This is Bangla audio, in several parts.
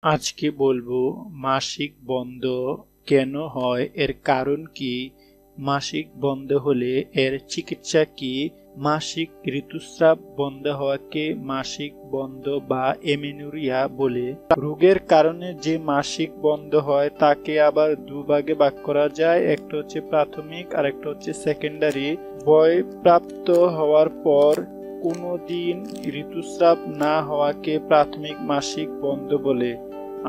আজকে বলবো মাসিক বন্ধ কেন হয়, এর কারণ কি, মাসিক বন্ধ হলে এর চিকিৎসা কি, মাসিক ঋতুস্রাব বন্ধ হওয়াকে মাসিক বন্ধ বা এমেনুরিয়া বলে। রোগের কারণে যে মাসিক বন্ধ হয় তাকে আবার দুভাগে ভাগ করা যায়, একটা হচ্ছে প্রাথমিক আর একটা হচ্ছে সেকেন্ডারি। বয়ঃপ্রাপ্ত হওয়ার পর কোনোদিন ঋতুস্রাব না হওয়াকে প্রাথমিক মাসিক বন্ধ বলে,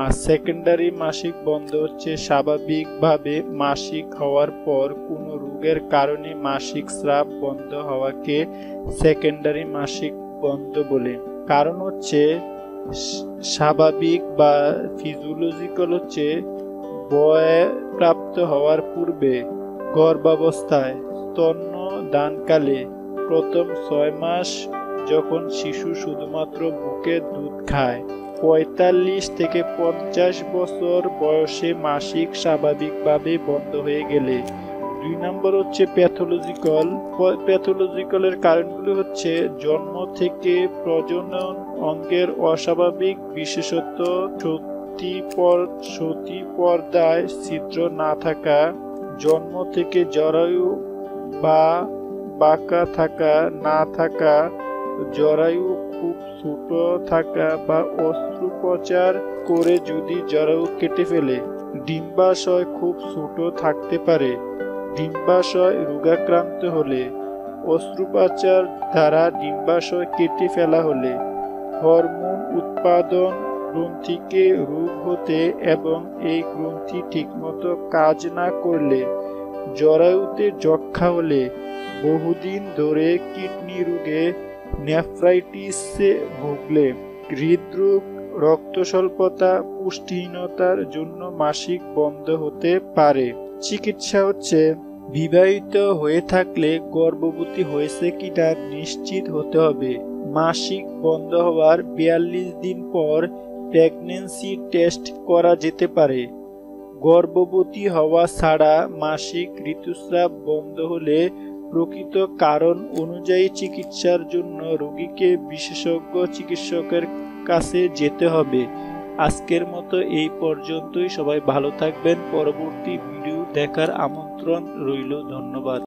আর সেকেন্ডারি মাসিক বন্ধ হচ্ছে স্বাভাবিকভাবে মাসিক হওয়ার পর কোনো রোগের কারণে মাসিক স্রাব বন্ধ হওয়াকে সেকেন্ডারি মাসিক বন্ধ বলে। কারণ হচ্ছে স্বাভাবিক বা ফিজিওলজিক্যাল হচ্ছে বয়ঃপ্রাপ্ত হওয়ার পূর্বে, গর্ভাবস্থায়, স্তন্যদানকালে, প্রথম 6 মাস যখন শিশু শুধুমাত্র বুকের দুধ খায়, 45 থেকে 50 বছর বয়সে মাসিক স্বাভাবিকভাবে বন্ধ হয়ে গেলে। 2 নম্বর হচ্ছে প্যাথোলজিক্যাল। প্যাথোলজিক্যালের কারণগুলি হচ্ছে জন্ম থেকে প্রজনন অঙ্গের অস্বাভাবিক, বিশেষত সতী পর্দায় ছিদ্র না থাকা, জন্ম থেকে জরায়ু বা বাঁকা থাকা না থাকা, জরায়ু খুব ছোট থাকা বা অস্ত্রোপচার করে যদি জরায়ু কেটে ফেলে, ডিম্বাশয় খুব ছোট থাকতে পারে, ডিম্বাশয় রোগাক্রান্ত হলে, অস্ত্রোপচার দ্বারা ডিম্বাশয় কেটে ফেলা হলে, হরমোন উৎপাদন গ্রন্থিকে রোগ হতে এবং এই গ্রন্থি ঠিকমতো কাজ না করলে, জরায়ুতে যক্ষ্মা হলে, বহুদিন ধরে কিডনি রোগে নেফ্রাইটিসে ভুগলে, হৃদরোগ, রক্ত স্বল্পতা, পুষ্টিহীনতার জন্য মাসিক বন্ধ হতে পারে। চিকিৎসা হচ্ছে বিবাহিত হয়ে থাকলে গর্ভবতী হয়েছে কিনা নিশ্চিত হতে হবে। মাসিক বন্ধ হওয়ার 42 দিন পর প্রেগন্যান্সি টেস্ট করা যেতে পারে। গর্ভবতী হওয়া ছাড়া মাসিক ঋতুস্রাব বন্ধ হলে প্রকৃত কারণ অনুযায়ী চিকিৎসার জন্য রোগীকে বিশেষজ্ঞ চিকিৎসকের কাছে যেতে হবে। আজকের মতো এই পর্যন্তই। সবাই ভালো থাকবেন। পরবর্তী ভিডিও দেখার আমন্ত্রণ রইল। ধন্যবাদ।